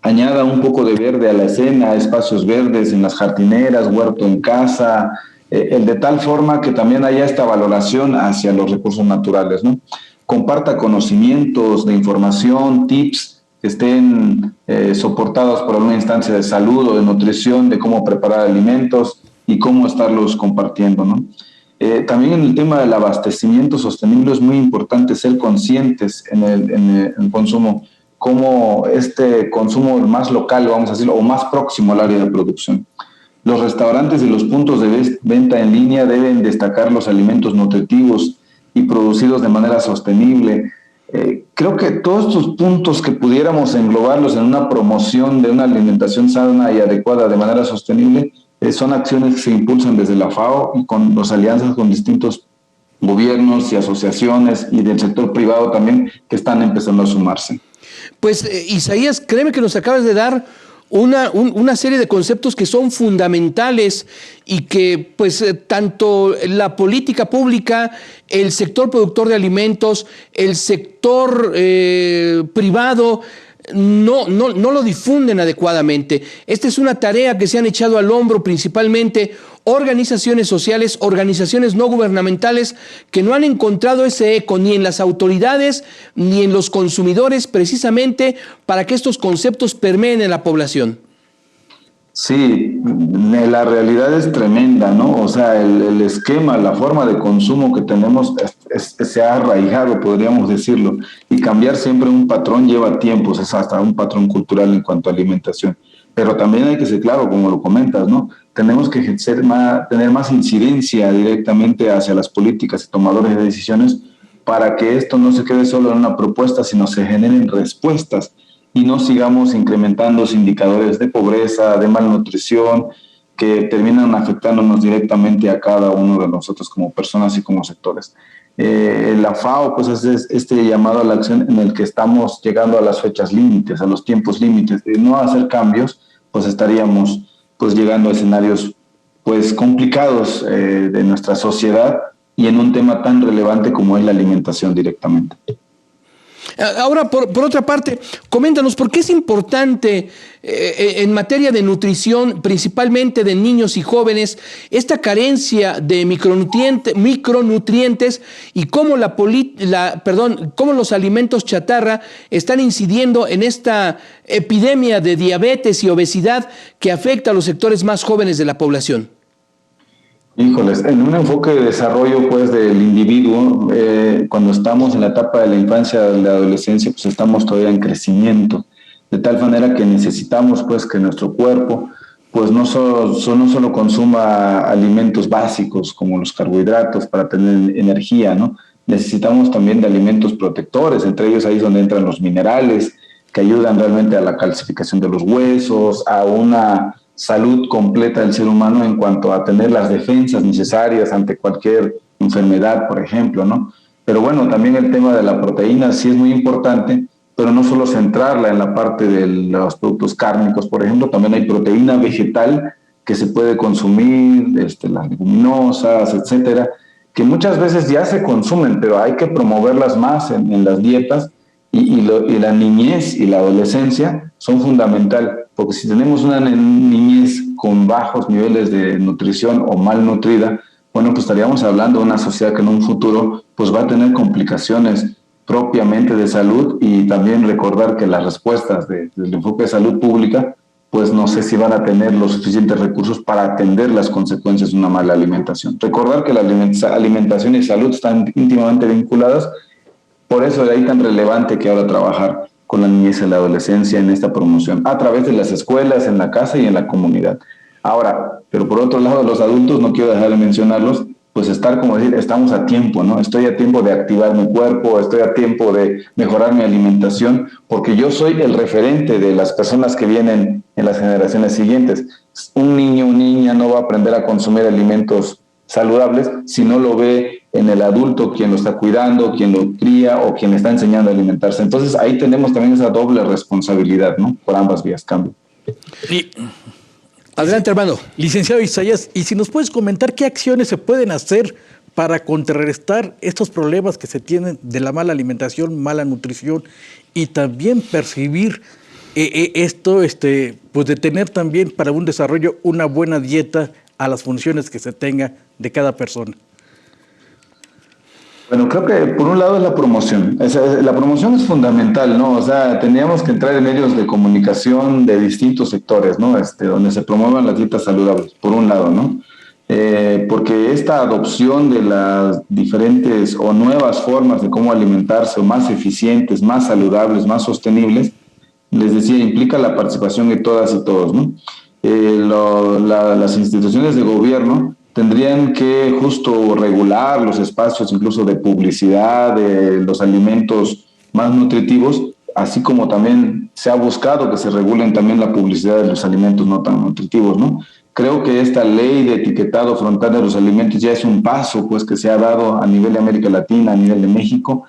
Añada un poco de verde a la escena, espacios verdes en las jardineras, huerto en casa, de tal forma que también haya esta valoración hacia los recursos naturales, ¿no? Comparta conocimientos de información, tips que estén soportados por alguna instancia de salud o de nutrición, de cómo preparar alimentos y cómo estarlos compartiendo, ¿no? También en el tema del abastecimiento sostenible es muy importante ser conscientes en el consumo, como este consumo más local, vamos a decirlo, o más próximo al área de producción. Los restaurantes y los puntos de venta en línea deben destacar los alimentos nutritivos y producidos de manera sostenible. Creo que todos estos puntos que pudiéramos englobarlos en una promoción de una alimentación sana y adecuada de manera sostenible Son acciones que se impulsan desde la FAO y con las alianzas con distintos gobiernos y asociaciones y del sector privado también que están empezando a sumarse. Pues Isaías, créeme que nos acabas de dar una serie de conceptos que son fundamentales y que pues tanto la política pública, el sector productor de alimentos, el sector privado no lo difunden adecuadamente. Esta es una tarea que se han echado al hombro principalmente organizaciones sociales, organizaciones no gubernamentales que no han encontrado ese eco ni en las autoridades ni en los consumidores precisamente para que estos conceptos permeen en la población. Sí, la realidad es tremenda, ¿no? O sea, el esquema, la forma de consumo que tenemos se ha arraigado, podríamos decirlo, y cambiar siempre un patrón lleva tiempos, es hasta un patrón cultural en cuanto a alimentación. Pero también hay que ser claro, como lo comentas, ¿no? Tenemos que tener más incidencia directamente hacia las políticas y tomadores de decisiones para que esto no se quede solo en una propuesta, sino se generen respuestas y no sigamos incrementando los indicadores de pobreza, de malnutrición, que terminan afectándonos directamente a cada uno de nosotros como personas y como sectores. La FAO pues hace este llamado a la acción en el que estamos llegando a las fechas límites, a los tiempos límites. De no hacer cambios, pues estaríamos pues llegando a escenarios pues complicados de nuestra sociedad y en un tema tan relevante como es la alimentación directamente. Ahora, por otra parte, coméntanos, ¿por qué es importante en materia de nutrición, principalmente de niños y jóvenes, esta carencia de micronutrientes y cómo cómo los alimentos chatarra están incidiendo en esta epidemia de diabetes y obesidad que afecta a los sectores más jóvenes de la población? Híjoles, en un enfoque de desarrollo pues del individuo, cuando estamos en la etapa de la infancia, de la adolescencia, pues estamos todavía en crecimiento, de tal manera que necesitamos pues que nuestro cuerpo pues no solo consuma alimentos básicos como los carbohidratos para tener energía, ¿no? Necesitamos también de alimentos protectores, entre ellos ahí es donde entran los minerales que ayudan realmente a la calcificación de los huesos, a una salud completa del ser humano en cuanto a tener las defensas necesarias ante cualquier enfermedad, por ejemplo, ¿no? Pero bueno, también el tema de la proteína sí es muy importante, pero no solo centrarla en la parte de los productos cárnicos, por ejemplo, también hay proteína vegetal que se puede consumir, las leguminosas, etcétera, que muchas veces ya se consumen, pero hay que promoverlas más en las dietas y la niñez y la adolescencia son fundamental, porque si tenemos una niñez con bajos niveles de nutrición o malnutrida, bueno, pues estaríamos hablando de una sociedad que en un futuro pues va a tener complicaciones propiamente de salud y también recordar que las respuestas del enfoque de salud pública pues no sé si van a tener los suficientes recursos para atender las consecuencias de una mala alimentación. Recordar que la alimentación y salud están íntimamente vinculadas. Por eso de ahí tan relevante que ahora trabajar con la niñez y la adolescencia en esta promoción, a través de las escuelas, en la casa y en la comunidad. Ahora, pero por otro lado, los adultos, no quiero dejar de mencionarlos, pues estar, como decir, estamos a tiempo, ¿no? Estoy a tiempo de activar mi cuerpo, estoy a tiempo de mejorar mi alimentación, porque yo soy el referente de las personas que vienen en las generaciones siguientes. Un niño o niña no va a aprender a consumir alimentos saludables si no lo ve en el adulto, quien lo está cuidando, quien lo cría o quien le está enseñando a alimentarse. Entonces ahí tenemos también esa doble responsabilidad, ¿no? Por ambas vías, cambio. Adelante, hermano. Licenciado Isaías, y si nos puedes comentar qué acciones se pueden hacer para contrarrestar estos problemas que se tienen de la mala alimentación, mala nutrición y también percibir esto, pues de tener también para un desarrollo una buena dieta a las funciones que se tenga de cada persona. Bueno, creo que por un lado es la promoción. La promoción es fundamental, ¿no? O sea, tendríamos que entrar en medios de comunicación de distintos sectores, ¿no? Donde se promuevan las dietas saludables, por un lado, ¿no? Porque esta adopción de las diferentes o nuevas formas de cómo alimentarse, o más eficientes, más saludables, más sostenibles, les decía, implica la participación de todas y todos, ¿no? Las instituciones de gobierno tendrían que justo regular los espacios incluso de publicidad de los alimentos más nutritivos, así como también se ha buscado que se regulen también la publicidad de los alimentos no tan nutritivos, ¿no? Creo que esta ley de etiquetado frontal de los alimentos ya es un paso pues, que se ha dado a nivel de América Latina, a nivel de México.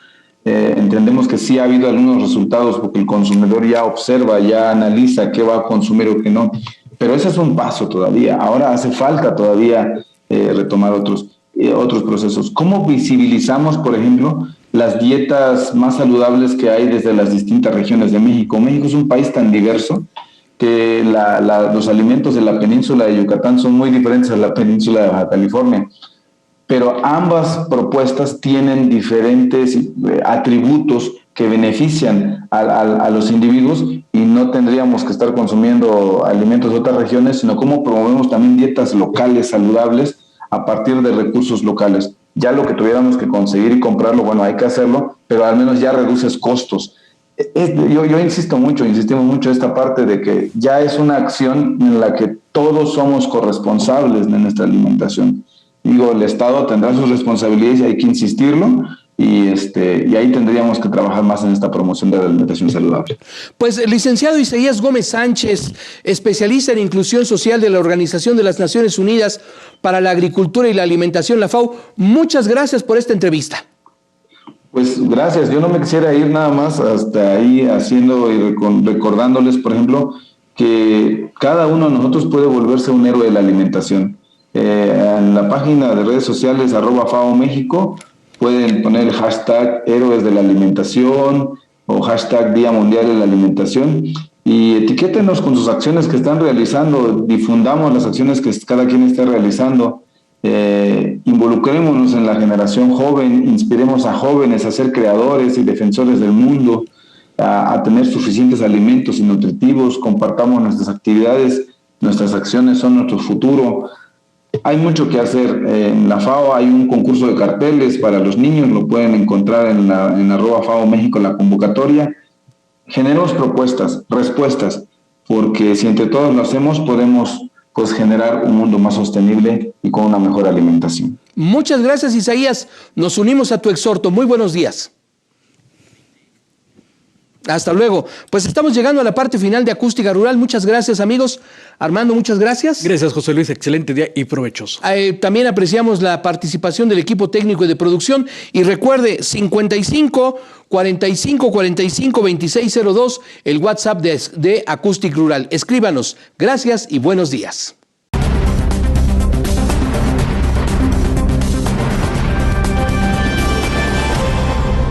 Entendemos que sí ha habido algunos resultados porque el consumidor ya observa, ya analiza qué va a consumir o qué no, pero ese es un paso todavía. Ahora hace falta todavía retomar otros procesos. ¿Cómo visibilizamos, por ejemplo, las dietas más saludables que hay desde las distintas regiones de México? México es un país tan diverso que los alimentos de la península de Yucatán son muy diferentes a la península de Baja California, pero ambas propuestas tienen diferentes atributos que benefician a los individuos y no tendríamos que estar consumiendo alimentos de otras regiones, sino cómo promovemos también dietas locales saludables a partir de recursos locales. Ya lo que tuviéramos que conseguir y comprarlo, bueno, hay que hacerlo, pero al menos ya reduces costos. Yo insistimos mucho en esta parte de que ya es una acción en la que todos somos corresponsables de nuestra alimentación. Digo, el Estado tendrá sus responsabilidades y hay que insistirlo, y ahí tendríamos que trabajar más en esta promoción de la alimentación saludable. Pues el licenciado Isaías Gómez Sánchez, especialista en inclusión social de la Organización de las Naciones Unidas para la Agricultura y la Alimentación, la FAO, muchas gracias por esta entrevista. Pues gracias, yo no me quisiera ir nada más hasta ahí haciendo y recordándoles, por ejemplo, que cada uno de nosotros puede volverse un héroe de la alimentación. En la página de redes sociales @FAO México pueden poner el hashtag héroes de la alimentación o hashtag Día Mundial de la Alimentación y etiquétenos con sus acciones que están realizando, difundamos las acciones que cada quien esté realizando. Involucrémonos en la generación joven, inspiremos a jóvenes a ser creadores y defensores del mundo, a tener suficientes alimentos y nutritivos, compartamos nuestras actividades, nuestras acciones son nuestro futuro. Hay mucho que hacer. En la FAO hay un concurso de carteles para los niños, lo pueden encontrar en @FAO México la convocatoria. Generemos propuestas, respuestas, porque si entre todos lo hacemos podemos pues generar un mundo más sostenible y con una mejor alimentación. Muchas gracias, Isaías. Nos unimos a tu exhorto. Muy buenos días. Hasta luego. Pues estamos llegando a la parte final de Acústica Rural. Muchas gracias, amigos. Armando, muchas gracias. Gracias, José Luis. Excelente día y provechoso. También apreciamos la participación del equipo técnico y de producción. Y recuerde, 55 45 45 2602, el WhatsApp de Acústica Rural. Escríbanos. Gracias y buenos días.